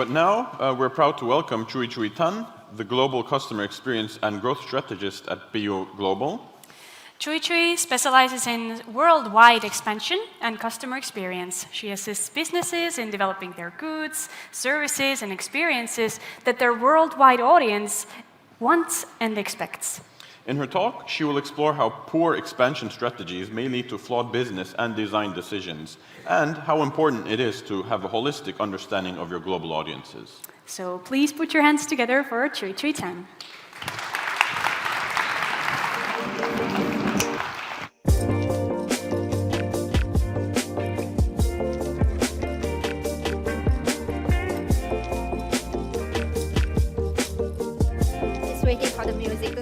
But now we're proud to welcome Chui Chui Tan, the Global Customer Experience and Growth Strategist at BU Global. Chui Chui specializes in worldwide expansion and customer experience. She assists businesses in developing their goods, services, and experiences that their worldwide audience wants and expects. In her talk, she will explore how poor expansion strategies may lead to flawed business and design decisions, and how important it is to have a holistic understanding of your global audiences. So please put your hands together for Chui Chui Tan.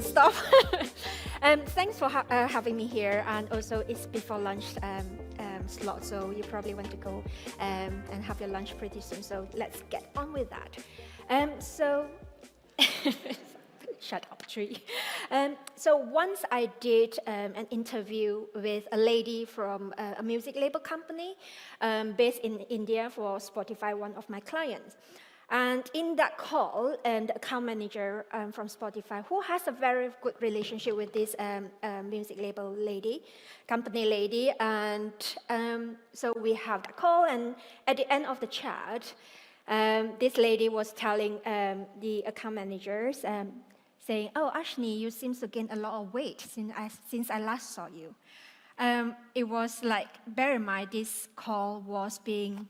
Stop. Thanks for having me here, and also it's before lunch slot, so you probably want to go and have your lunch pretty soon, so let's get on with that. Shut up, Tree. So once I did an interview with a lady from a music label company based in India for Spotify, one of my clients. And in that call, the account manager from Spotify, who has a very good relationship with this music label lady, company lady, and so we have that call, and at the end of the chat, this lady was telling the account managers, saying, "Oh, Ashni, you seem to gain a lot of weight since I last saw you." It was like, bear in mind, this call was being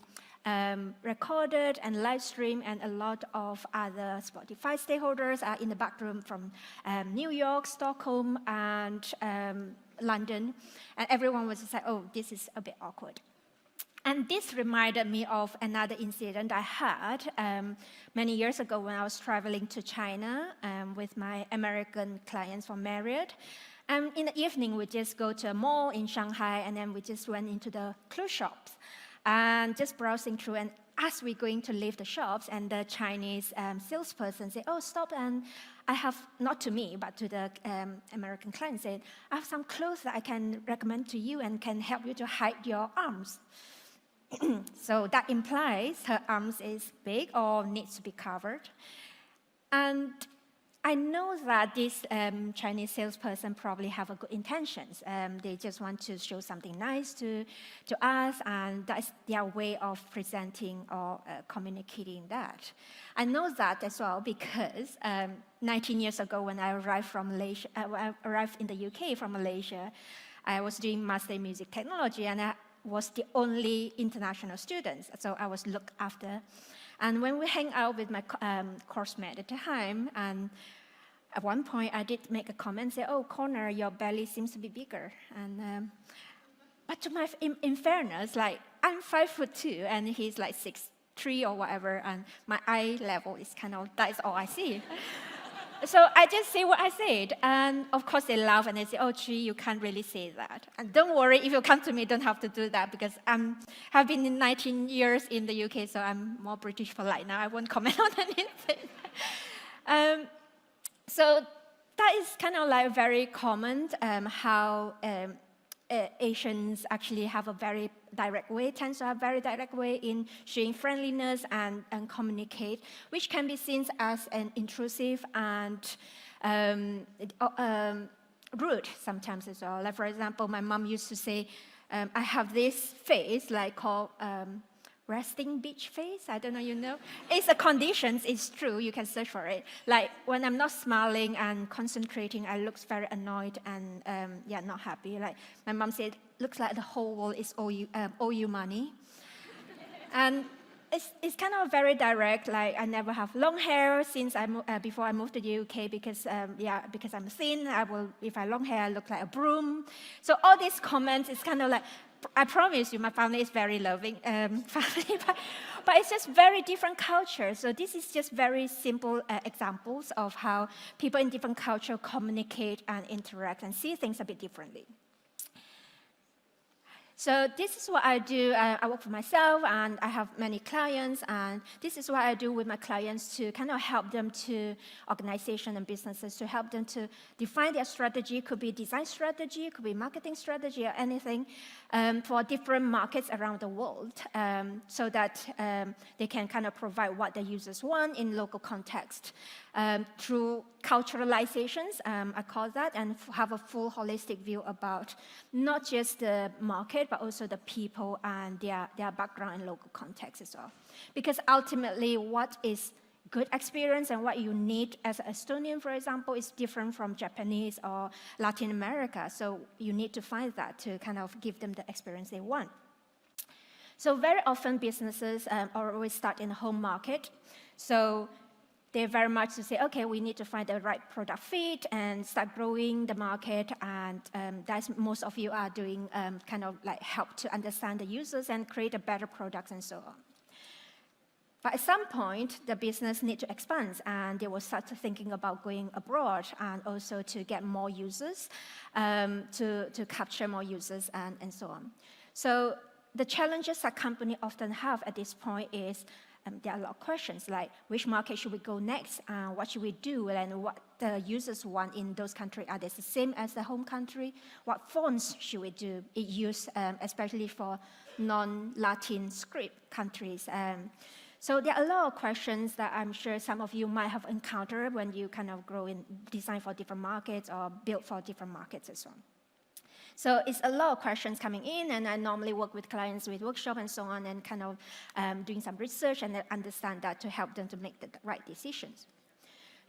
recorded and live streamed, and a lot of other Spotify stakeholders are in the back room from New York, Stockholm, and London, and everyone was just like, "Oh, this is a bit awkward." And this reminded me of another incident I had many years ago when I was traveling to China with my American clients from Marriott. In the evening, we just go to a mall in Shanghai, and then we just went into the clothes shops. And just browsing through, and as we're going to leave the shops, and the Chinese salesperson said, "Oh, stop," and I have, not to me, but to the American client, said, "I have some clothes that I can recommend to you and can help you to hide your arms." So that implies her arms is big or needs to be covered. And I know that this Chinese salesperson probably have a good intentions. They just want to show something nice to us, and that's their way of presenting or communicating that. I know that as well because 19 years ago when I arrived from Malaysia, I arrived in the UK from Malaysia, I was doing Master in Music Technology, and I was the only international student, so I was looked after. And when we hang out with my course mate at the time, and at one point I did make a comment, say, "Oh, Connor, your belly seems to be bigger." And but to my, in fairness, like I'm 5'2", and he's like 6'3" or whatever, and my eye level is kind of, that's all I see. So I just say what I said, and of course they laugh and they say, "Oh, gee, you can't really say that." And don't worry, if you come to me, don't have to do that, because have been in 19 years in the UK, so I'm more British polite now. I won't comment on anything. So that is kind of like very common, how Asians actually have a very direct way, tends to have a very direct way in showing friendliness and communicate, which can be seen as an intrusive and rude sometimes as well. Like, for example, my mom used to say, I have this face like called resting bitch face. I don't know, you know. It's a condition, it's true, you can search for it. Like when I'm not smiling and concentrating, I look very annoyed and not happy. Like my mom said, looks like the whole world is owe you money. And it's kind of very direct. Like I never have long hair since before I moved to the UK because I'm thin. If I have long hair, I look like a broom. So all these comments, it's kind of like, I promise you, my family is very loving family, but it's just very different culture. So this is just very simple examples of how people in different culture communicate and interact and see things a bit differently. So this is what I do. I work for myself, and I have many clients, and this is what I do with my clients to kind of help them to organization and businesses, to help them to define their strategy. Could be design strategy, could be marketing strategy, or anything for different markets around the world, so that they can kind of provide what the users want in local context through culturalizations, I call that, and have a full holistic view about not just the market, but also the people and their background and local context as well. Because ultimately, what is good experience and what you need as an Estonian, for example, is different from Japanese or Latin America. So you need to find that to kind of give them the experience they want. So very often businesses always start in the home market. So they very much to say, okay, we need to find the right product fit and start growing the market, and that's most of you are doing kind of like help to understand the users and create a better products and so on. But at some point, the business need to expand, and they will start thinking about going abroad and also to get more users, to capture more users and so on. So the challenges that companies often have at this point is there are a lot of questions like which market should we go next, what should we do, and what the users want in those countries. Are they the same as the home country? What fonts should we do? It used especially for non-Latin script countries. So there are a lot of questions that I'm sure some of you might have encountered when you kind of grow in design for different markets or build for different markets and so on. So it's a lot of questions coming in, and I normally work with clients with workshop and so on, and kind of doing some research and understand that to help them to make the right decisions.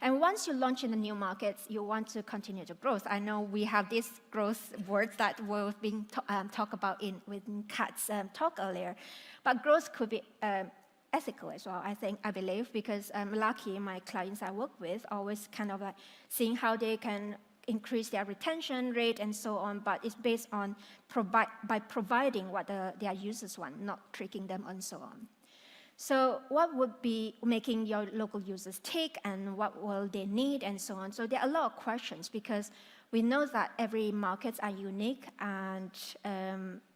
And once you launch in the new markets, you want to continue to growth. I know we have these growth words that were being talked about within Kat's talk earlier, but growth could be ethical as well, I believe, because I'm lucky my clients I work with always kind of like seeing how they can increase their retention rate and so on, but it's based on by providing what their users want, not tricking them and so on. So what would be making your local users tick, and what will they need and so on? So there are a lot of questions because we know that every markets are unique, and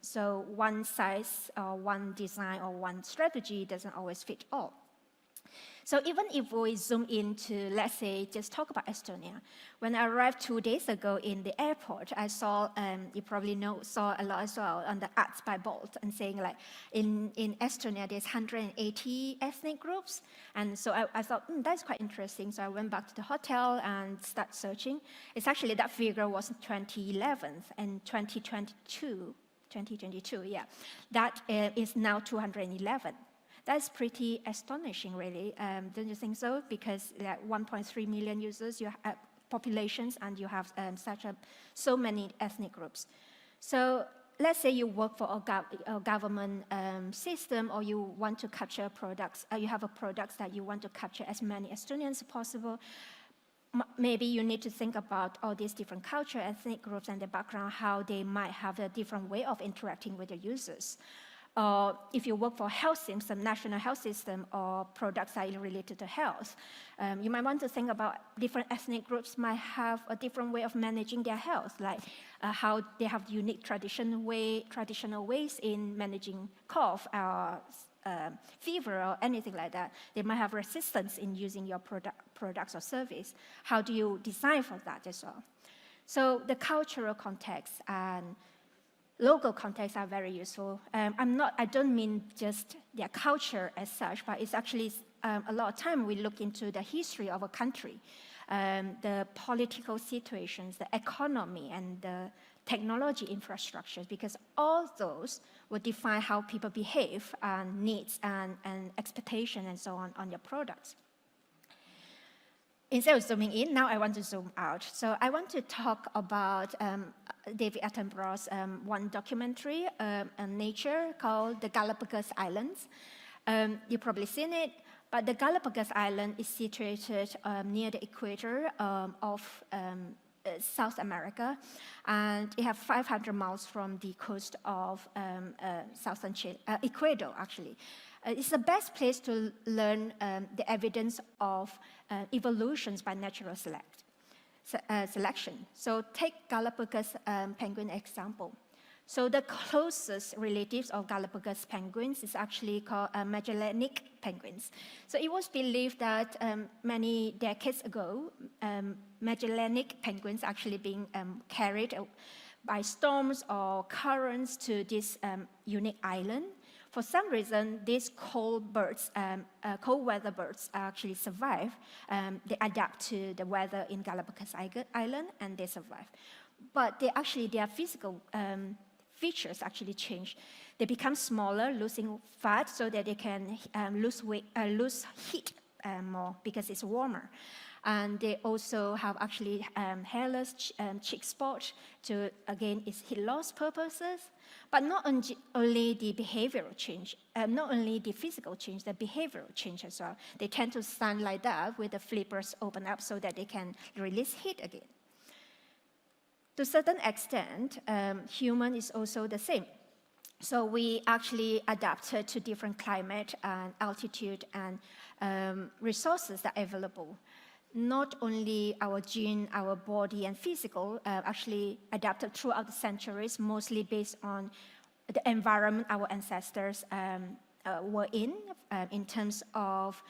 so one size or one design or one strategy doesn't always fit all. So even if we zoom into, let's say, just talk about Estonia. When I arrived 2 days ago in the airport, I saw, you probably saw a lot as well on the ads by Bolt, and saying like, in Estonia, there's 180 ethnic groups. And so I thought, that's quite interesting. So I went back to the hotel and started searching. It's actually, that figure was 2011, and 2022, yeah, that is now 211. That's pretty astonishing, really. Don't you think so? Because like 1.3 million users, you have populations, and you have so many ethnic groups. So let's say you work for a government system, or you want to capture products. You have a product that you want to capture as many Estonians as possible. Maybe you need to think about all these different culture, ethnic groups, and their background, how they might have a different way of interacting with the users. Or if you work for a health system, national health system, or products that are related to health, you might want to think about different ethnic groups might have a different way of managing their health, like how they have unique traditional ways in managing cough or fever or anything like that. They might have resistance in using your products or service. How do you design for that as well? So the cultural context and local contexts are very useful. I don't mean just their culture as such, but it's actually a lot of time we look into the history of a country, the political situations, the economy, and the technology infrastructures, because all those will define how people behave, and needs and expectation and so on your products. Instead of zooming in, now I want to zoom out. So I want to talk about David Attenborough's one documentary on nature called The Galapagos Islands. You've probably seen it, but the Galapagos Island is situated near the equator of South America, and it has 500 miles from the coast of southern Chile, Ecuador, actually. It's the best place to learn the evidence of evolutions by natural selection. So take Galapagos penguin example. So the closest relatives of Galapagos penguins is actually called Magellanic penguins. So it was believed that many decades ago, Magellanic penguins actually being carried by storms or currents to this unique island. For some reason, these cold weather birds actually survive. They adapt to the weather in Galapagos Island, and they survive. But their physical features actually change. They become smaller, losing fat so that they can lose heat more because it's warmer. And they also have actually hairless cheek spot to, again, it's heat loss purposes. But not only the behavioral change, not only the physical change, the behavioral change as well. They tend to stand like that with the flippers open up so that they can release heat again. To a certain extent, human is also the same. So we actually adapted to different climate and altitude and resources that are available. Not only our gene, our body, and physical actually adapted throughout the centuries, mostly based on the environment our ancestors were in terms of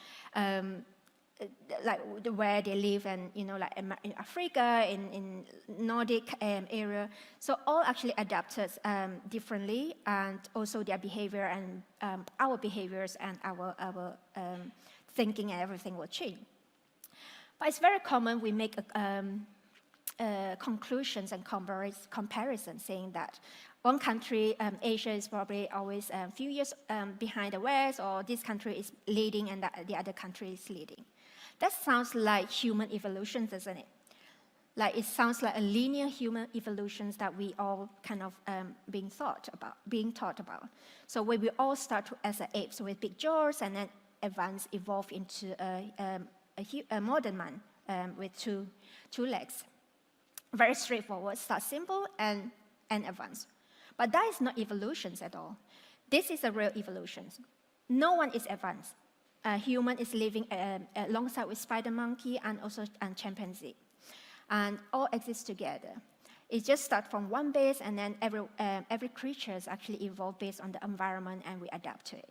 like where they live, and like in Africa, in Nordic area. So all actually adapted differently, and also their behavior and our behaviors and our thinking and everything will change. But it's very common we make conclusions and comparisons saying that one country, Asia, is probably always a few years behind the West, or this country is leading and the other country is leading. That sounds like human evolution, doesn't it? Like it sounds like a linear human evolution that we all kind of being taught about. So when we all start as apes with big jaws and then evolve into a modern man with two legs. Very straightforward, start simple and advance. But that is not evolutions at all. This is a real evolution. No one is advanced. Human is living alongside with spider monkey and chimpanzee. And all exist together. It just starts from one base, and then every creature is actually evolved based on the environment, and we adapt to it.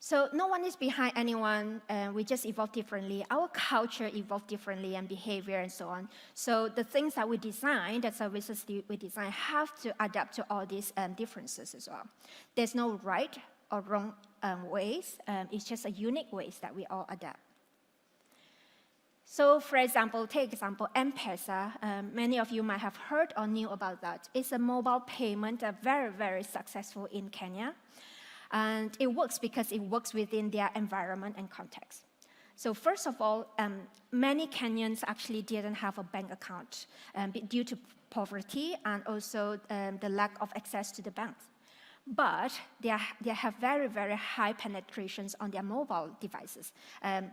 So no one is behind anyone. We just evolve differently. Our culture evolved differently, and behavior and so on. So the things that we design, the services we design, have to adapt to all these differences as well. There's no right or wrong ways. It's just a unique ways that we all adapt. So for example, take example, M-Pesa. Many of you might have heard or knew about that. It's a mobile payment, very, very successful in Kenya. And it works because it works within their environment and context. So first of all, many Kenyans actually didn't have a bank account due to poverty and also the lack of access to the banks. But they have very, very high penetrations on their mobile devices.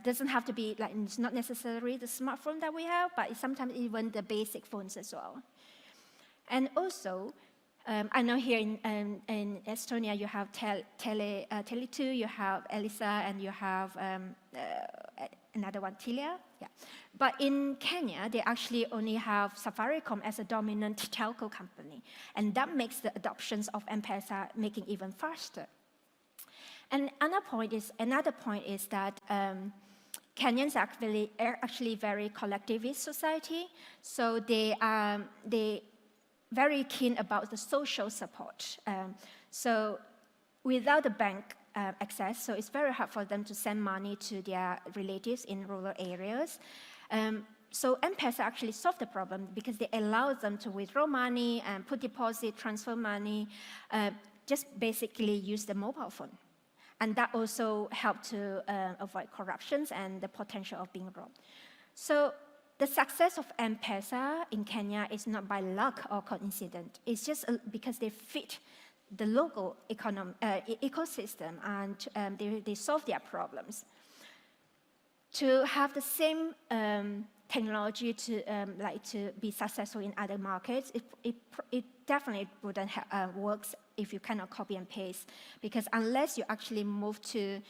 Doesn't have to be, like, it's not necessarily the smartphone that we have, but it's sometimes even the basic phones as well. And also, I know here in Estonia you have Tele2, you have Elisa, and you have another one, Telia. Yeah. But in Kenya, they actually only have Safaricom as a dominant telco company. And that makes the adoptions of M-Pesa making even faster. And another point is that Kenyans are actually very collectivist society. So they very keen about the social support. So without the bank access, so it's very hard for them to send money to their relatives in rural areas. So M-Pesa actually solved the problem because they allow them to withdraw money and put deposit, transfer money, just basically use the mobile phone. And that also helped to avoid corruptions and the potential of being robbed. So the success of M-Pesa in Kenya is not by luck or coincidence. It's just because they fit the local ecosystem, and they solve their problems. To have the same technology to be successful in other markets, it definitely wouldn't work if you cannot copy and paste, because unless you actually move to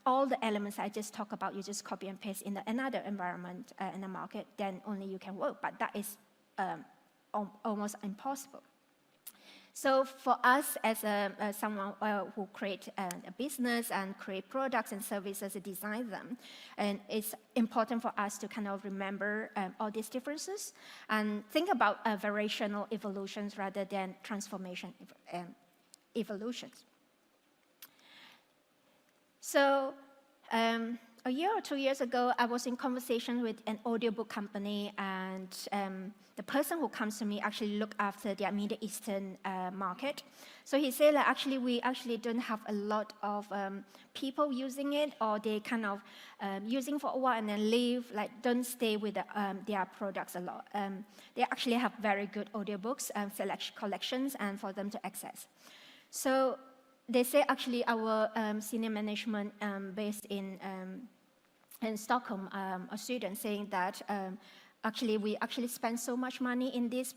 all the elements I just talked about, you just copy and paste in another environment in the market, then only you can work. But that is almost impossible. So for us as someone who create a business and create products and services and design them, and it's important for us to kind of remember all these differences and think about variational evolutions rather than transformation evolutions. So a year or 2 years ago, I was in conversation with an audiobook company, and the person who comes to me actually look after their Middle Eastern market. So he said that actually we actually don't have a lot of people using it, or they kind of using for a while and then leave, like don't stay with their products a lot. They actually have very good audiobooks collections and for them to access. So they say actually our senior management based in Stockholm, a student saying that actually we actually spend so much money in this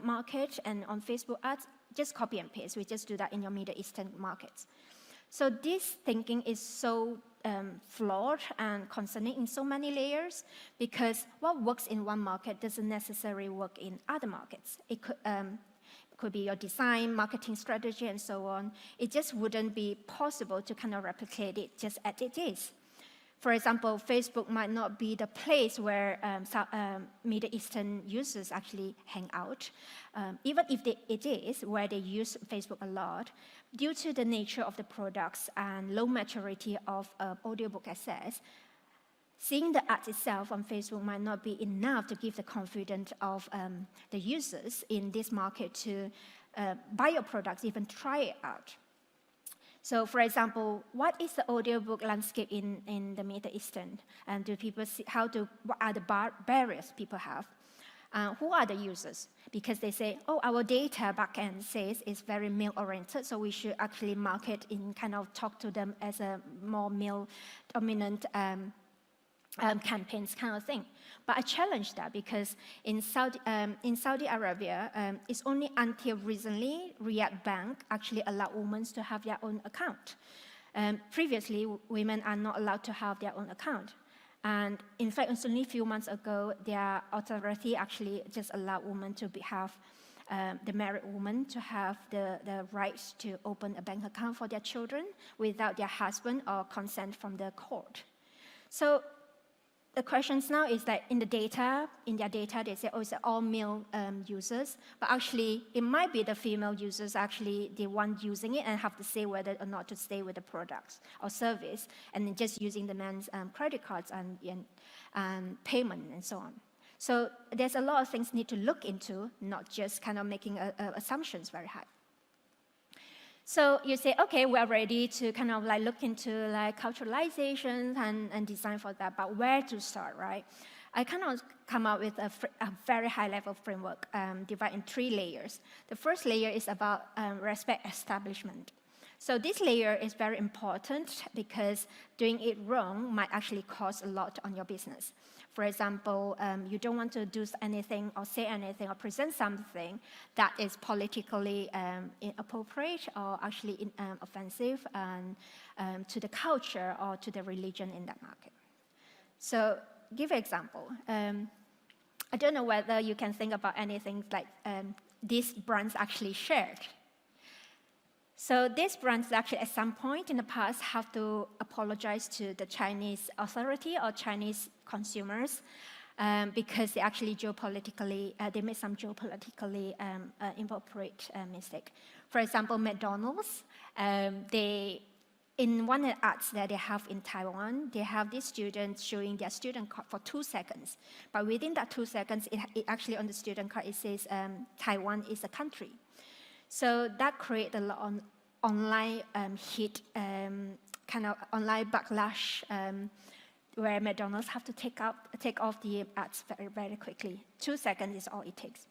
market and on Facebook ads, just copy and paste. We just do that in your Middle Eastern markets. So this thinking is so flawed and concerning in so many layers, because what works in one market doesn't necessarily work in other markets. It could be your design, marketing strategy, and so on. It just wouldn't be possible to kind of replicate it just as it is. For example, Facebook might not be the place where Middle Eastern users actually hang out. Even if it is where they use Facebook a lot, due to the nature of the products and low maturity of audiobook access, seeing the ads itself on Facebook might not be enough to give the confidence of the users in this market to buy your products, even try it out. So, for example, what is the audiobook landscape in the Middle Eastern? And do people see what are the barriers people have? Who are the users? Because they say, oh, our data backend says it's very male-oriented, so we should actually market in kind of talk to them as a more male-dominant campaigns kind of thing. But I challenge that, because in Saudi Arabia, it's only until recently Riyadh Bank actually allowed women to have their own account. Previously, women are not allowed to have their own account. And in fact, it's only a few months ago, their authority actually just allowed women to have the married woman to have the rights to open a bank account for their children without their husband or consent from the court. So the questions now is that in their data, they say, oh, it's all male users, but actually it might be the female users actually the one using it and have to say whether or not to stay with the products or service, and then just using the man's credit cards and payment and so on. So there's a lot of things need to look into, not just kind of making assumptions very high. So you say, okay, we're ready to kind of like look into like culturalization and design for that, but where to start, right? I kind of come up with a very high-level framework divided in 3 layers. The first layer is about respect establishment. So this layer is very important because doing it wrong might actually cost a lot on your business. For example, you don't want to do anything or say anything or present something that is politically inappropriate or actually offensive to the culture or to the religion in that market. So give an example. I don't know whether you can think about anything like these brands actually shared. So these brands actually at some point in the past have to apologize to the Chinese authority or Chinese consumers because they actually they made some geopolitically inappropriate mistake. For example, McDonald's, in one of the ads that they have in Taiwan, they have these students showing their student card for 2 seconds. But within that 2 seconds, it actually on the student card, it says Taiwan is a country. So that created a lot of online hit, kind of online backlash, where McDonald's have to take off the ads very, very quickly. 2 seconds is all it takes.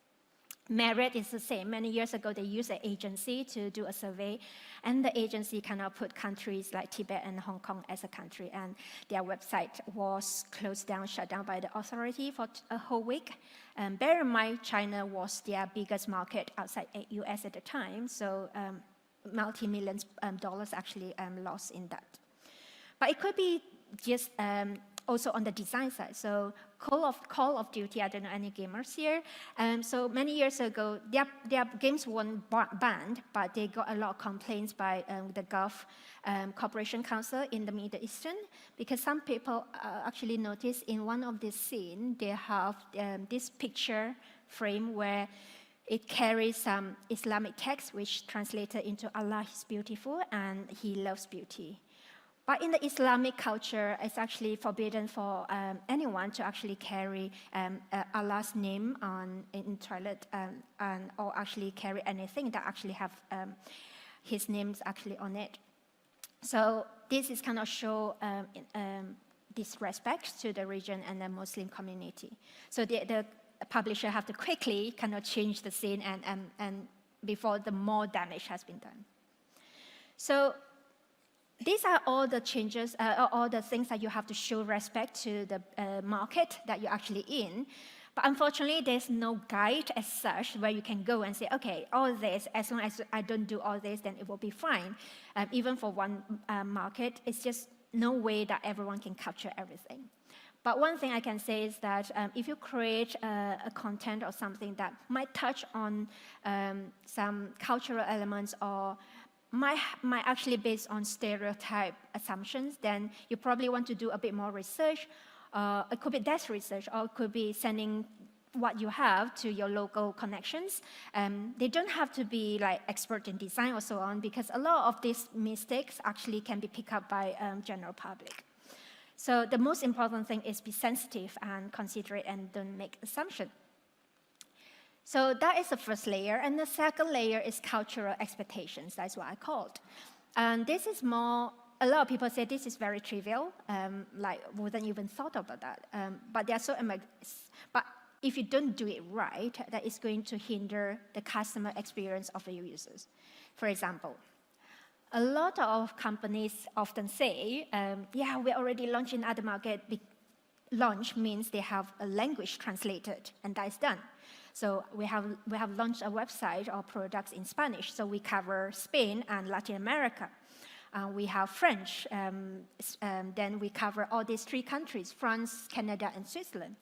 Marriott is the same. Many years ago, they used an agency to do a survey, and the agency kind of put countries like Tibet and Hong Kong as a country, and their website was closed down, shut down by the authority for a whole week. Bear in mind, China was their biggest market outside US at the time, so multi-millions dollars actually lost in that. But it could be just also on the design side. So Call of Duty, I don't know any gamers here. So many years ago, their games weren't banned, but they got a lot of complaints by the Gulf Cooperation Council in the Middle Eastern, because some people actually noticed in one of the scenes, they have this picture frame where it carries some Islamic text, which translated into Allah is beautiful and He loves beauty. But in the Islamic culture, it's actually forbidden for anyone to actually carry Allah's name in toilet or actually carry anything that actually have His names actually on it. So this is kind of show disrespect to the region and the Muslim community. So the publisher have to quickly kind of change the scene and before the more damage has been done. So these are all the changes, all the things that you have to show respect to the market that you're actually in. But unfortunately, there's no guide as such where you can go and say, okay, all this, as long as I don't do all this, then it will be fine. Even for one market, it's just no way that everyone can capture everything. But one thing I can say is that if you create a content or something that might touch on some cultural elements or might actually based on stereotype assumptions, then you probably want to do a bit more research. It could be desk research, or it could be sending what you have to your local connections. They don't have to be like expert in design or so on, because a lot of these mistakes actually can be picked up by general public. So the most important thing is be sensitive and considerate and don't make assumptions. So that is the first layer. And the second layer is cultural expectations. That's what I called. And this is more, a lot of people say this is very trivial, like wouldn't even thought about that. But they're so, but if you don't do it right, that is going to hinder the customer experience of your users. For example, a lot of companies often say, yeah, we're already launching other market. Launch means they have a language translated, and that is done. So we have launched a website or products in Spanish, so we cover Spain and Latin America. We have French, then we cover all these 3 countries, France, Canada, and Switzerland.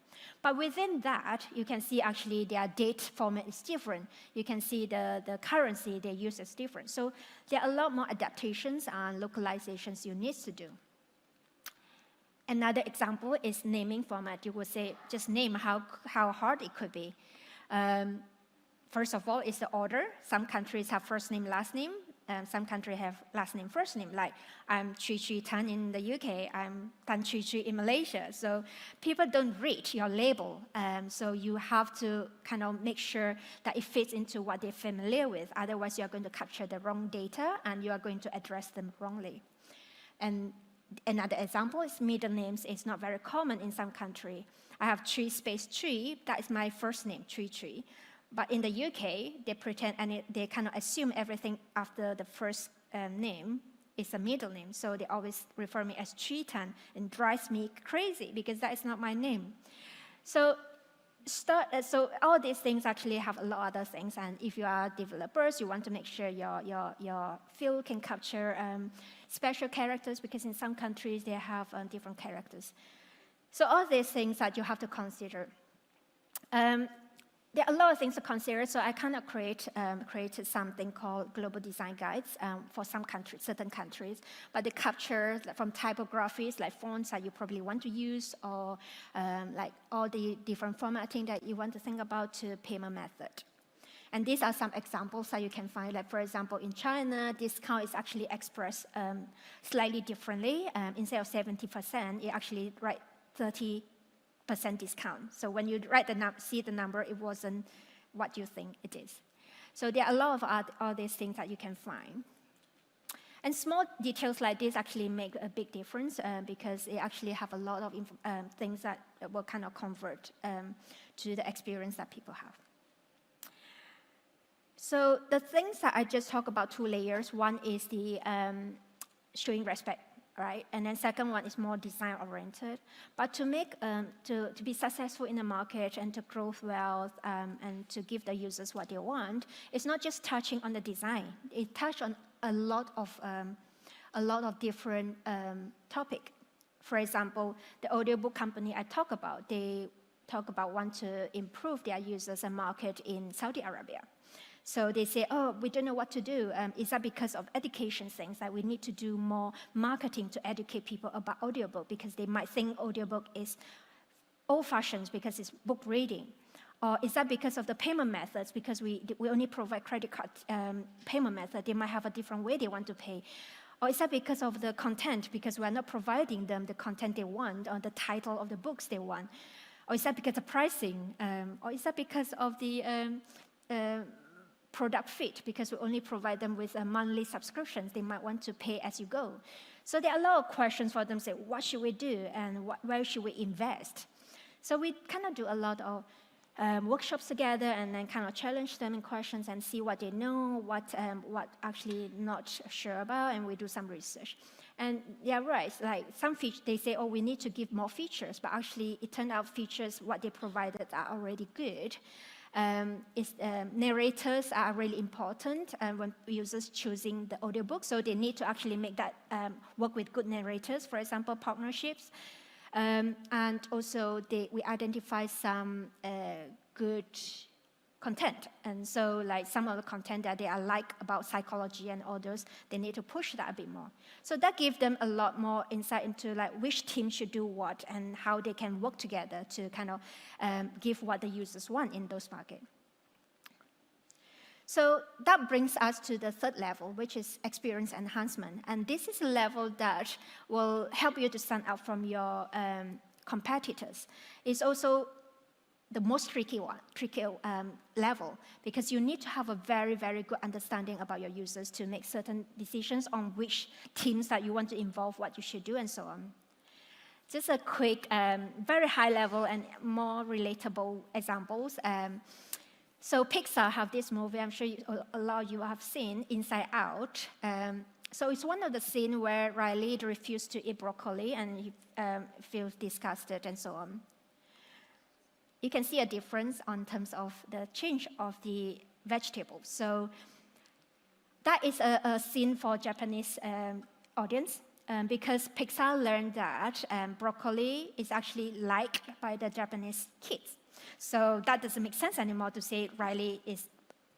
But within that, you can see actually their date format is different. You can see the currency they use is different. So there are a lot more adaptations and localizations you need to do. Another example is naming format. You would say, just name how hard it could be. First of all, is the order. Some countries have first name, last name. Some countries have last name, first name. Like I'm Chui Chui Tan in the UK. I'm Tan Chui Chui in Malaysia. So people don't read your label. So you have to kind of make sure that it fits into what they're familiar with. Otherwise, you're going to capture the wrong data and you are going to address them wrongly. And another example is middle names. It's not very common in some country. I have Chui space Chui. That is my first name, Chui Chui. But in the UK, they pretend and they kind of assume everything after the first name is a middle name. So they always refer me as Chui Tan, and drives me crazy because that is not my name. So all these things actually have a lot of other things. And if you are developers, you want to make sure your field can capture special characters, because in some countries they have different characters. So all these things that you have to consider. There are a lot of things to consider, so I kind of created something called global design guides for some countries, certain countries. But they capture from typographies, like fonts that you probably want to use, or like all the different formatting that you want to think about, to payment method. And these are some examples that you can find. Like, for example, in China, discount is actually expressed slightly differently. Instead of 70%, it actually write 30% discount. So when you write see the number, it wasn't what you think it is. So there are a lot of all these things that you can find. And small details like this actually make a big difference because they actually have a lot of things that will kind of convert to the experience that people have. So the things that I just talked about, 2 layers. One is the showing respect, right? And then second one is more design oriented. But to make to be successful in the market and to grow well and to give the users what they want, it's not just touching on the design. It touches on a lot of different topic. For example, the audiobook company I talk about, they talk about want to improve their users and market in Saudi Arabia. So they say, oh, we don't know what to do. Is that because of education things, that we need to do more marketing to educate people about audiobook, because they might think audiobook is old-fashioned because it's book reading? Or is that because of the payment methods, because we only provide credit card payment method, they might have a different way they want to pay? Or is that because of the content, because we're not providing them the content they want or the title of the books they want? Or is that because of pricing? Or is that because of the product fit, because we only provide them with monthly subscriptions? They might want to pay as you go. So there are a lot of questions for them, say, what should we do and where should we invest? So we kind of do a lot of workshops together and then kind of challenge them in questions and see what they know, what actually not sure about, and we do some research. And yeah, right, like some features, they say, oh, we need to give more features, but actually it turned out features, what they provided are already good. Narrators are really important when users choosing the audiobook, so they need to actually make that work with good narrators, for example, partnerships. And also, we identify some good content. And so, like some of the content that they are like about psychology and all those, they need to push that a bit more. So that gives them a lot more insight into like which team should do what and how they can work together to kind of give what the users want in those markets. So that brings us to the third level, which is experience enhancement. And this is a level that will help you to stand out from your competitors. It's also the most tricky level, because you need to have a very, very good understanding about your users to make certain decisions on which teams that you want to involve, what you should do, and so on. Just a quick, very high level and more relatable examples. So Pixar have this movie, I'm sure a lot of you have seen, Inside Out. So it's one of the scenes where Riley refused to eat broccoli and he feels disgusted and so on. You can see a difference in terms of the change of the vegetables. So that is a scene for Japanese audience, because Pixar learned that broccoli is actually liked by the Japanese kids. So that doesn't make sense anymore to say Riley is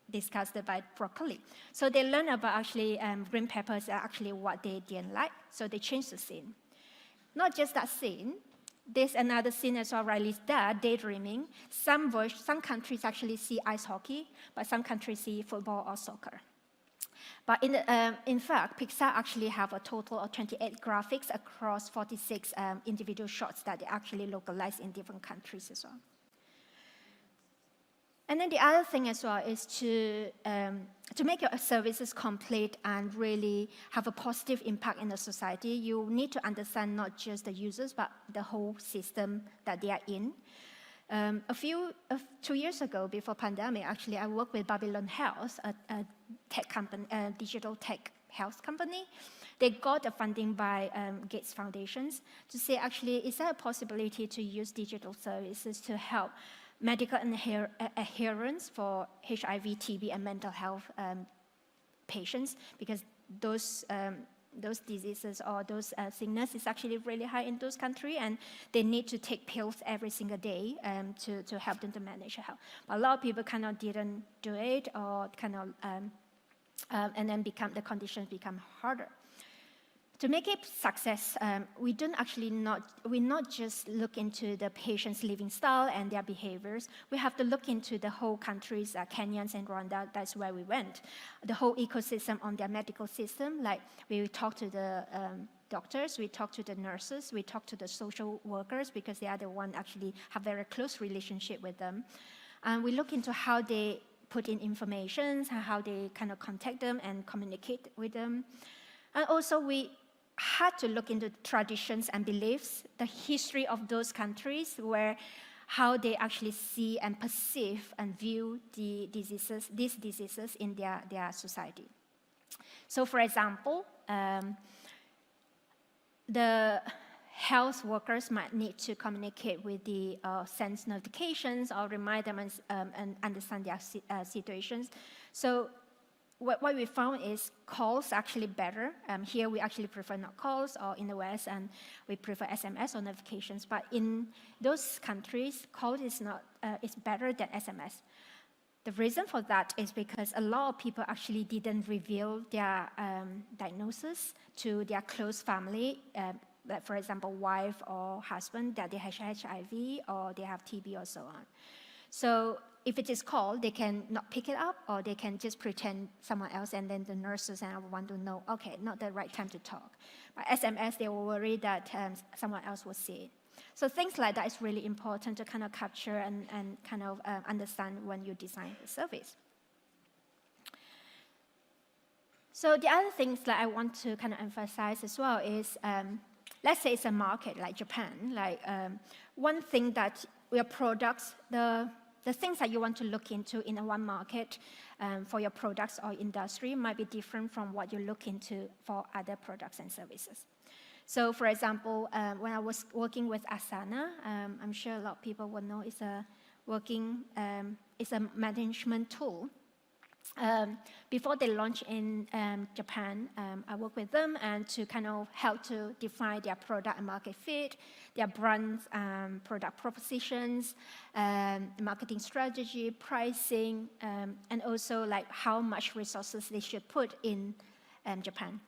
disgusted by broccoli. So they learn about actually green peppers are actually what they didn't like, so they changed the scene. Not just that scene, there's another scene as well, Riley's dad daydreaming. Some countries actually see ice hockey, but some countries see football or soccer. But in fact, Pixar actually have a total of 28 graphics across 46 individual shots that they actually localize in different countries as well. And then the other thing as well is to make your services complete and really have a positive impact in the society, you need to understand not just the users, but the whole system that they are in. 2 years ago, before pandemic, actually, I worked with Babylon Health, a tech company, a digital tech health company. They got the funding by Gates Foundations to say, actually, is there a possibility to use digital services to help medical adherence for HIV, TB, and mental health patients, because those diseases or those sickness is actually really high in those countries, and they need to take pills every single day to help them to manage health. But a lot of people kind of didn't do it, or kind of, and then the conditions become harder. To make it success, we not just look into the patient's living style and their behaviors. We have to look into the whole countries, Kenya and Rwanda. That's where we went. The whole ecosystem on their medical system. Like we talk to the doctors, we talk to the nurses, we talk to the social workers, because they are the one actually have very close relationship with them. And we look into how they put in information, how they kind of contact them and communicate with them. And also we had to look into traditions and beliefs, the history of those countries, where how they actually see and perceive and view these diseases in their society. So for example, the health workers might need to communicate with the send notifications or remind them and understand their situations. So what we found is calls actually better. Here we actually prefer not calls, or in the West, and we prefer SMS or notifications. But in those countries, call is not is better than SMS. The reason for that is because a lot of people actually didn't reveal their diagnosis to their close family, like for example, wife or husband, that they have HIV or they have TB or so on. So if it is called, they can not pick it up, or they can just pretend someone else, and then the nurses and everyone to know, okay, not the right time to talk. By SMS, they were worried that someone else would see it. So things like that is really important to kind of capture and kind of understand when you design the service. So the other things that I want to kind of emphasize as well is, let's say it's a market like Japan. Like one thing that your products, the things that you want to look into in one market for your products or industry might be different from what you look into for other products and services. So for example, when I was working with Asana, I'm sure a lot of people will know it's a management tool. Before they launch in Japan, I work with them and to kind of help to define their product and market fit, their brands, product propositions, marketing strategy, pricing, and also like how much resources they should put in Japan.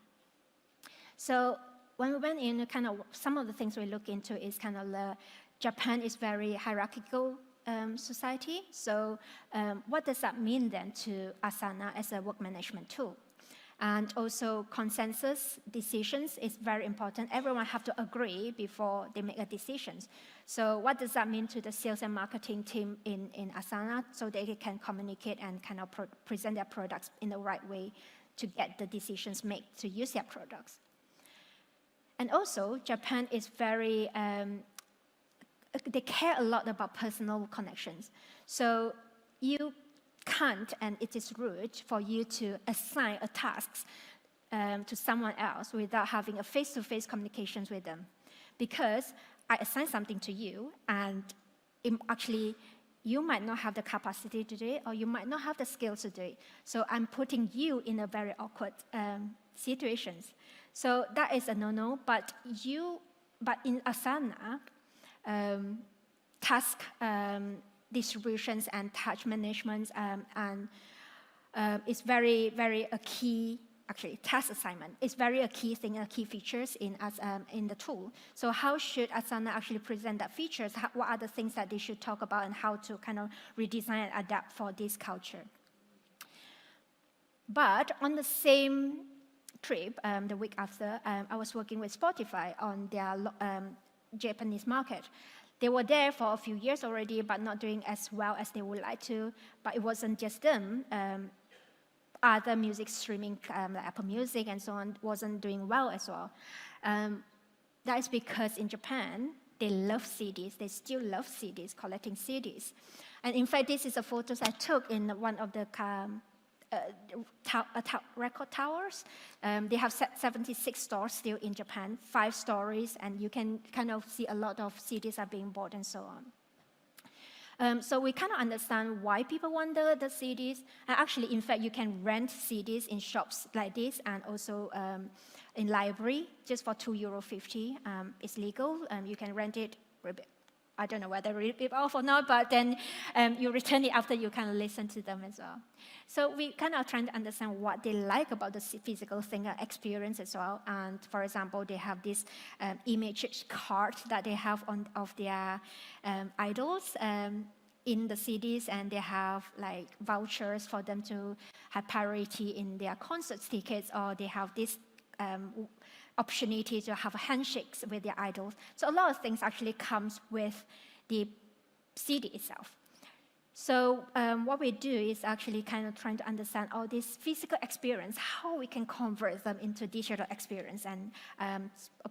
So when we went in, kind of some of the things we look into is kind of Japan is very hierarchical society. So what does that mean then to Asana as a work management tool? And also consensus decisions is very important. Everyone have to agree before they make a decision. So what does that mean to the sales and marketing team in Asana, so they can communicate and kind of present their products in the right way to get the decisions made to use their products? And also, Japan is very, they care a lot about personal connections. So you can't, and it is rude for you to assign a task to someone else without having a face-to-face communications with them. Because I assign something to you, and actually, you might not have the capacity to do it, or you might not have the skills to do it. So I'm putting you in a very awkward situations. So that is a no-no, but in Asana, task distributions and task management is very, very a key, actually task assignment is very a key thing, a key features in the tool. So how should Asana actually present that features? What are the things that they should talk about, and how to kind of redesign and adapt for this culture? But on the same trip, the week after, I was working with Spotify on their Japanese market. They were there for a few years already, but not doing as well as they would like to. But it wasn't just them. Other music streaming, like Apple Music and so on, wasn't doing well as well. That is because in Japan, they love CDs. They still love CDs, collecting CDs. And in fact, this is a photos I took in one of the record towers. They have 76 stores still in Japan, 5 stories, and you can kind of see a lot of CDs are being bought and so on. So we kind of understand why people want the CDs. And actually, in fact, you can rent CDs in shops like this, and also in library, just for €2.50. It's legal. You can rent it. I don't know whether rip it off or not, but then you return it after you kind of listen to them as well. So we kind of trying to understand what they like about the physical thing experience as well. And for example, they have this image card that they have of their idols in the CDs, and they have like vouchers for them to have priority in their concert tickets, or they have this opportunity to have handshakes with their idols. So a lot of things actually comes with the CD itself. So what we do is actually kind of trying to understand all this physical experience, how we can convert them into digital experience, and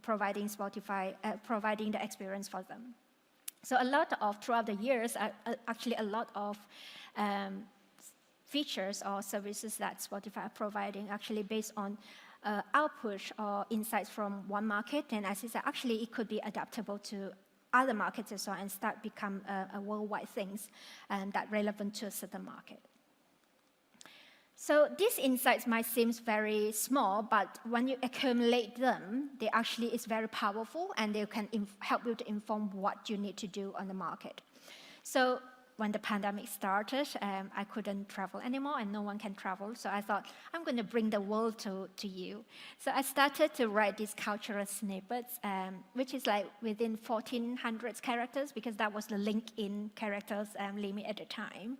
providing Spotify, providing the experience for them. So throughout the years, actually a lot of features or services that Spotify are providing actually based on output or insights from one market, and as I said, actually it could be adaptable to other markets as well, and start become a worldwide things that relevant to a certain market. So these insights might seem very small, but when you accumulate them, they actually is very powerful, and they can help you to inform what you need to do on the market. So when the pandemic started, I couldn't travel anymore, and no one can travel. So I thought, I'm going to bring the world to you. So I started to write these cultural snippets, which is like within 1,400 characters, because that was the LinkedIn characters limit at the time.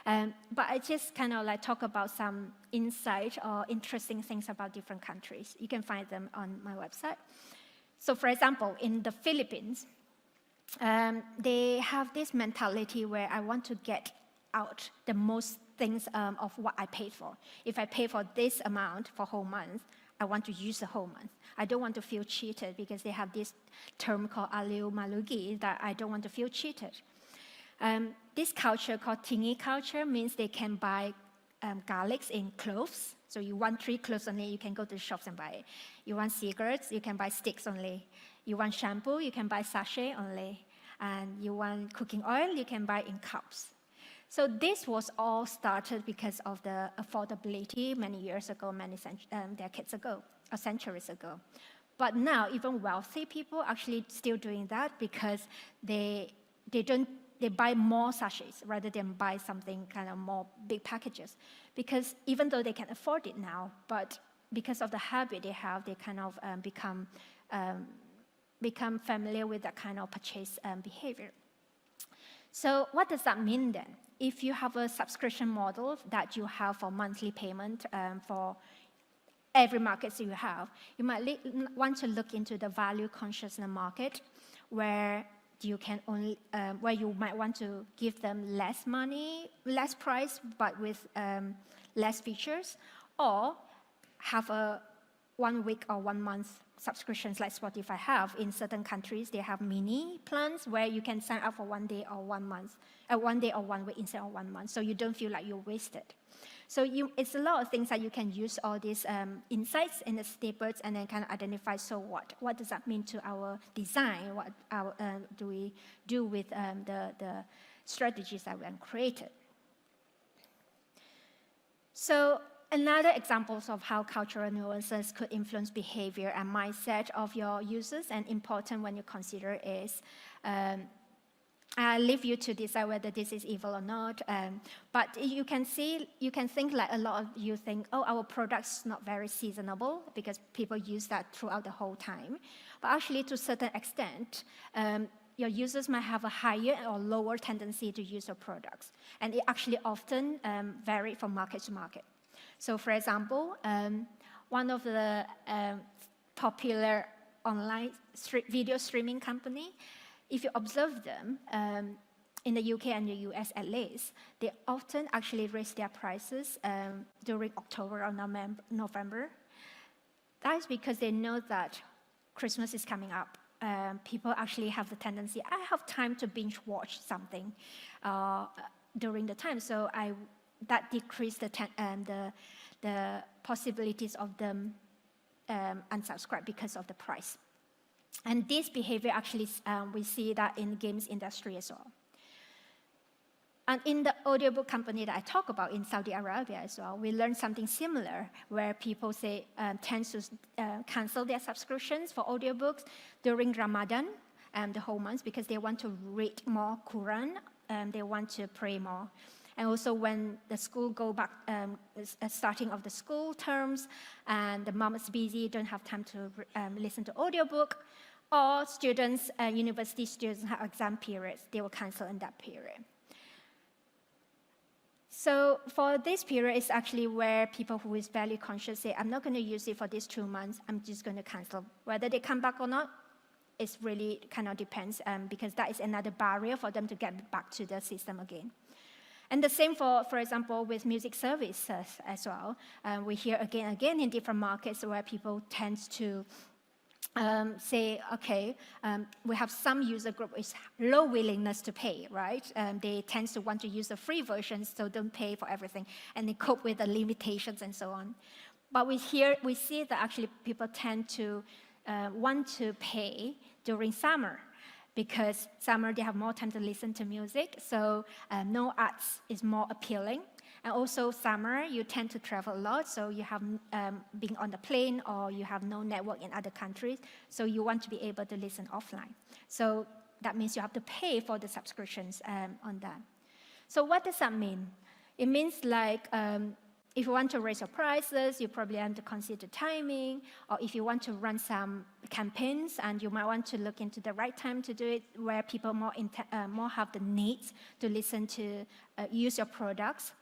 But I just kind of like talk about some insight or interesting things about different countries. You can find them on my website. So for example, in the Philippines, they have this mentality where I want to get out the most things of what I paid for. If I pay for this amount for whole month, I want to use the whole month. I don't want to feel cheated, because they have this term called aliu malugi, that I don't want to feel cheated. This culture called tingi culture means they can buy garlics in cloves. So you want 3 cloves only, you can go to the shops and buy it. You want cigarettes, you can buy sticks only. You want shampoo, you can buy sachet only. And you want cooking oil, you can buy in cups. So this was all started because of the affordability many years ago, many decades ago, or centuries ago. But now, even wealthy people actually still doing that, because they buy more sachets rather than buy something kind of more big packages. Because even though they can afford it now, but because of the habit they have, they kind of become familiar with that kind of purchase behavior. So what does that mean then? If you have a subscription model that you have for monthly payment for every market you have, you might want to look into the value consciousness market, where you can only where you might want to give them less money, less price, but with less features, or have a 1 week or 1 month subscriptions like Spotify have. In certain countries, they have mini plans where you can sign up for 1 day or 1 month, 1 day or 1 week instead of 1 month, so you don't feel like you're wasted. So it's a lot of things that you can use all these insights in the snippets and then kind of identify, so what does that mean to our design? What do we do with the strategies that we have created? So another examples of how cultural nuances could influence behavior and mindset of your users, and important when you consider, is I leave you to decide whether this is evil or not. But you can think like a lot of you think, oh, our product's not very seasonable, because people use that throughout the whole time. But actually, to a certain extent, your users might have a higher or lower tendency to use your products. And it actually often varies from market to market. So for example, one of the popular online video streaming company, if you observe them, in the UK and the US at least, they often actually raise their prices during October or November. That is because they know that Christmas is coming up. People actually have the tendency, I have time to binge watch something during the time, so that decreased the possibilities of them unsubscribe because of the price. And this behavior actually, we see that in the games industry as well. And in the audiobook company that I talk about in Saudi Arabia as well, we learned something similar, where people tend to cancel their subscriptions for audiobooks during Ramadan, the whole month, because they want to read more Quran, they want to pray more. And also when the school go back, starting of the school terms, and the mom is busy, don't have time to listen to audiobook, or students, university students have exam periods, they will cancel in that period. So for this period, it's actually where people who is value conscious say, I'm not going to use it for these 2 months, I'm just going to cancel. Whether they come back or not, it really kind of depends, because that is another barrier for them to get back to the system again. And the same for example, with music services as well. We hear again in different markets where people tend to say, okay, we have some user group with low willingness to pay, right? They tend to want to use the free versions, so don't pay for everything, and they cope with the limitations and so on. But we see that actually people tend to want to pay during summer, because summer they have more time to listen to music, so no ads is more appealing. And also summer, you tend to travel a lot, so you have been on the plane or you have no network in other countries, so you want to be able to listen offline. So that means you have to pay for the subscriptions on that. So what does that mean? It means like if you want to raise your prices, you probably have to consider timing, or if you want to run some campaigns, and you might want to look into the right time to do it, where people more have the needs to listen to, use your products.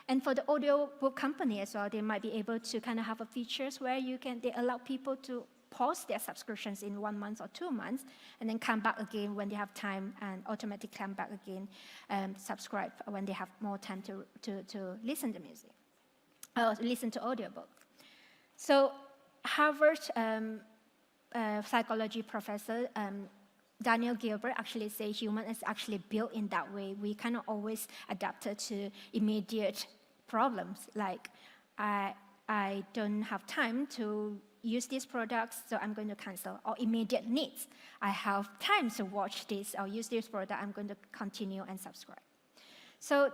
And for the audiobook company as well, they might be able to kind of have a features where they allow people to pause their subscriptions in 1 month or 2 months, and then come back again when they have time, and automatically come back again, subscribe when they have more time to listen to music. Listen to audiobook. So Harvard psychology professor Daniel Gilbert actually say human is actually built in that way. We kind of always adapted to immediate problems, like I don't have time to use these products, so I'm going to cancel. Or immediate needs. I have time to watch this or use this product, I'm going to continue and subscribe. So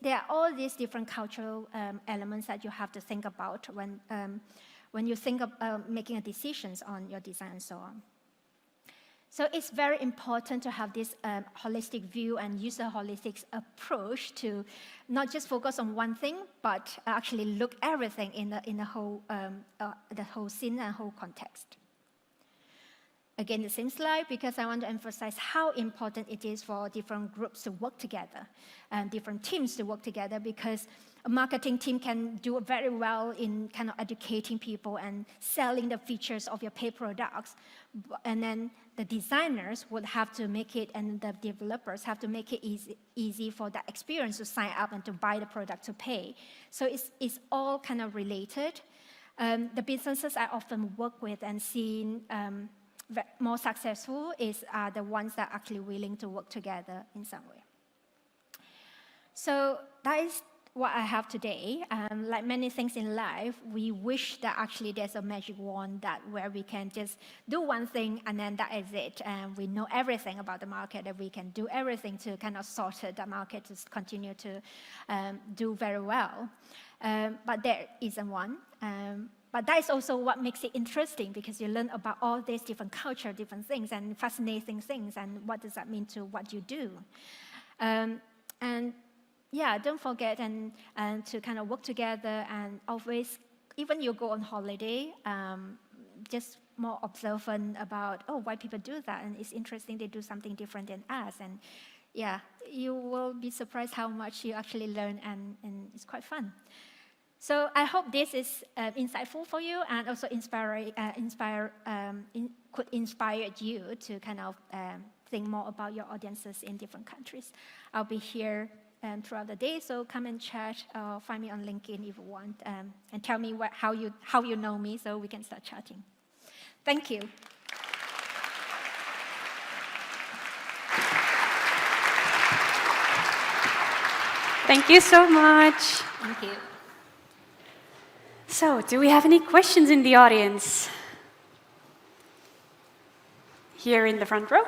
there are all these different cultural elements that you have to think about when you think of making decisions on your design and so on. So it's very important to have this holistic view and use a holistic approach to not just focus on one thing, but actually look everything in the whole scene and whole context. Again, the same slide, because I want to emphasize how important it is for different groups to work together and different teams to work together, because a marketing team can do very well in kind of educating people and selling the features of your paid products. And then the designers would have to make it, and the developers have to make it easy for that experience to sign up and to buy the product to pay. So it's all kind of related. The businesses I often work with and seen more successful are the ones that are actually willing to work together in some way. So that is what I have today. Like many things in life, we wish that actually there's a magic wand where we can just do one thing and then that is it. And we know everything about the market, and we can do everything to kind of sort the market to continue to do very well. But there isn't one. But that is also what makes it interesting, because you learn about all these different culture, different things, and fascinating things, and what does that mean to what you do. And yeah, don't forget and to kind of work together, and always, even you go on holiday, just more observant about, why people do that, and it's interesting they do something different than us, and yeah, you will be surprised how much you actually learn, and it's quite fun. So I hope this is insightful for you, and also could inspire you to kind of think more about your audiences in different countries. I'll be here throughout the day, so come and chat, or find me on LinkedIn if you want, and tell me how you know me, so we can start chatting. Thank you. Thank you so much. Thank you. So, do we have any questions in the audience? Here in the front row?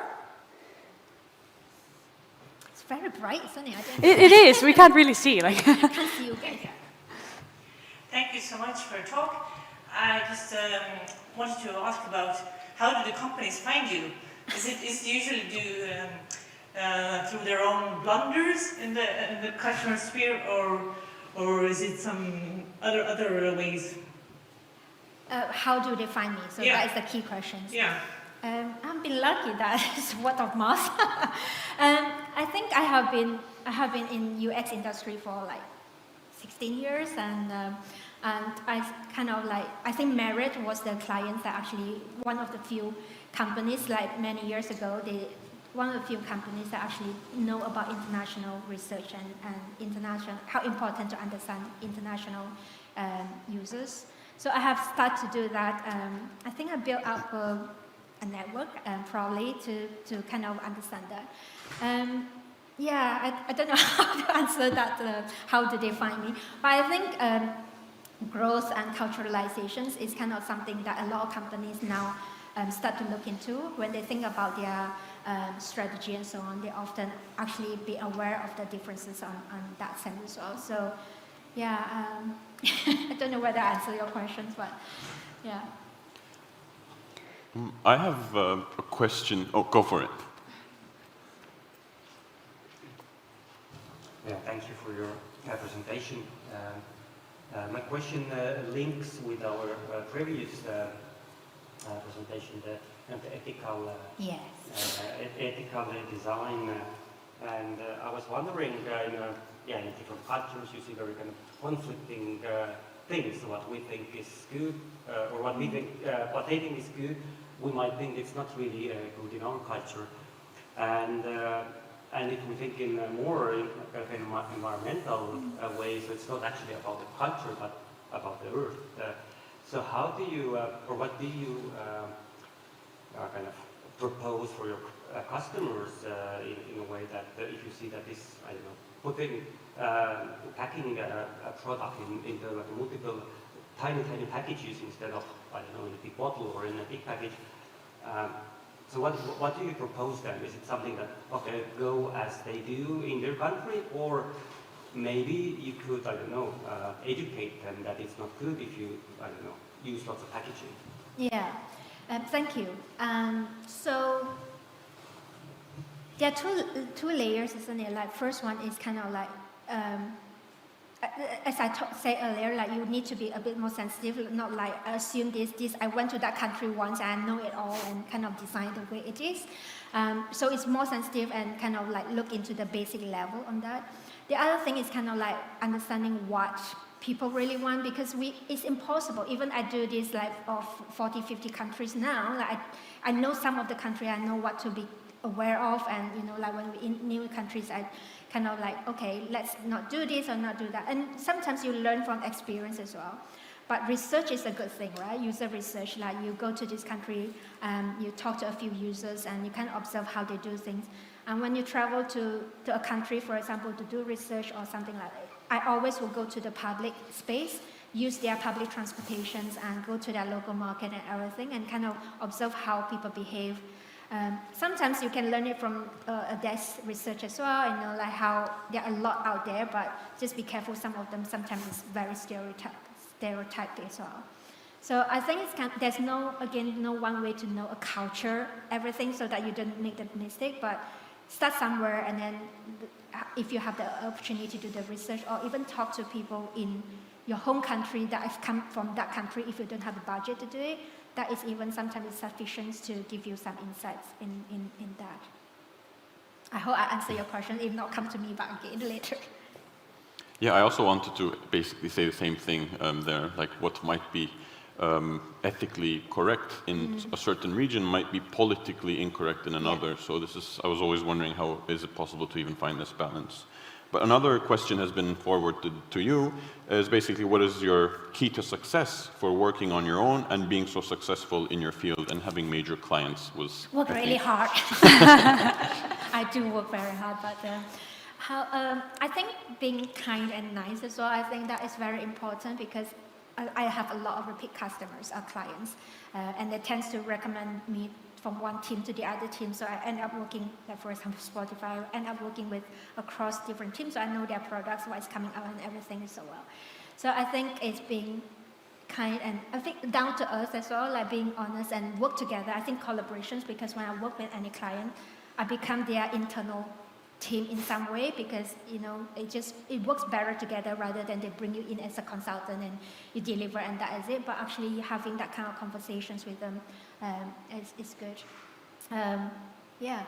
It's very bright, isn't it? It is. We can't really see. I can't see you guys. Thank you so much for your talk. I just wanted to ask about, how do the companies find you? Is it usually through their own blunders in the customer sphere, or is it some other ways? How do they find me? So yeah. That is the key question. Yeah. I've been lucky that it's word of mouth. I think I have been in UX industry for like 16 years, and I kind of like, I think Merit was the client that actually, one of the few companies like many years ago, one of the few companies that actually know about international research and international, how important to understand international users. So I have started to do that. I think I built up a network probably to kind of understand that. Yeah, I don't know how to answer that, how do they find me. But I think growth and culturalizations is kind of something that a lot of companies now start to look into when they think about their strategy and so on. They often actually be aware of the differences on that sense as well. So Yeah, I don't know whether I answer your questions, but yeah. I have a question. Oh, go for it. Yeah, thank you for your presentation. My question links with our previous presentation, the ethical, Yes. ethical design. And I was wondering, in different cultures, you see very kind of conflicting things. What we think is good, or what we think, what they think is good, we might think it's not really good in our culture. And if we think in more environmental way, so it's not actually about the culture, but about the earth. So how do you, or what do you kind of propose for your customers in a way that if you see that this, I don't know, putting, packing a product into like multiple tiny packages instead of, I don't know, in a big bottle or in a big package. So what do you propose then? Is it something that, okay, go as they do in their country, or maybe you could, I don't know, educate them that it's not good if you, I don't know, use lots of packaging? Yeah, thank you. So there are two layers, isn't it? Like first one is kind of like, as I said earlier, like you need to be a bit more sensitive, not like assume this. I went to that country once and I know it all and kind of design the way it is. So it's more sensitive and kind of like look into the basic level on that. The other thing is kind of like understanding what people really want, because it's impossible. Even I do this like of 40, 50 countries now. Like I know some of the country, I know what to be aware of, and you know, like when we're in new countries, I kind of like, okay, let's not do this or not do that. And sometimes you learn from experience as well. But research is a good thing, right? User research, like you go to this country, you talk to a few users, and you can observe how they do things. And when you travel to a country, for example, to do research or something like that, I always will go to the public space, use their public transportations, and go to their local market and everything, and kind of observe how people behave. Sometimes you can learn it from a desk research as well, you know, like how there are a lot out there, but just be careful, some of them sometimes is very stereotyped as well. So I think there's no one way to know a culture, everything, so that you don't make the mistake, but start somewhere, and then if you have the opportunity to do the research, or even talk to people in your home country that has come from that country, if you don't have the budget to do it, that is even sometimes sufficient to give you some insights in that. I hope I answer your question. If not, come to me back again later. Yeah, I also wanted to basically say the same thing there, like what might be ethically correct in a certain region might be politically incorrect in another. Yeah. So I was always wondering, how is it possible to even find this balance? But another question has been forwarded to you, is basically what is your key to success for working on your own and being so successful in your field and having major clients? Work really hard. I do work very hard, but I think being kind and nice as well, I think that is very important, because I have a lot of repeat customers, clients, and they tend to recommend me from one team to the other team. So I end up working, like for example, Spotify, I end up working with across different teams, so I know their products, what's coming out and everything so well. So I think it's being kind, and I think down to earth as well, like being honest and work together. I think collaborations, because when I work with any client, I become their internal team in some way, because you know it works better together rather than they bring you in as a consultant and you deliver and that is it. But actually having that kind of conversations with them is good. Yeah.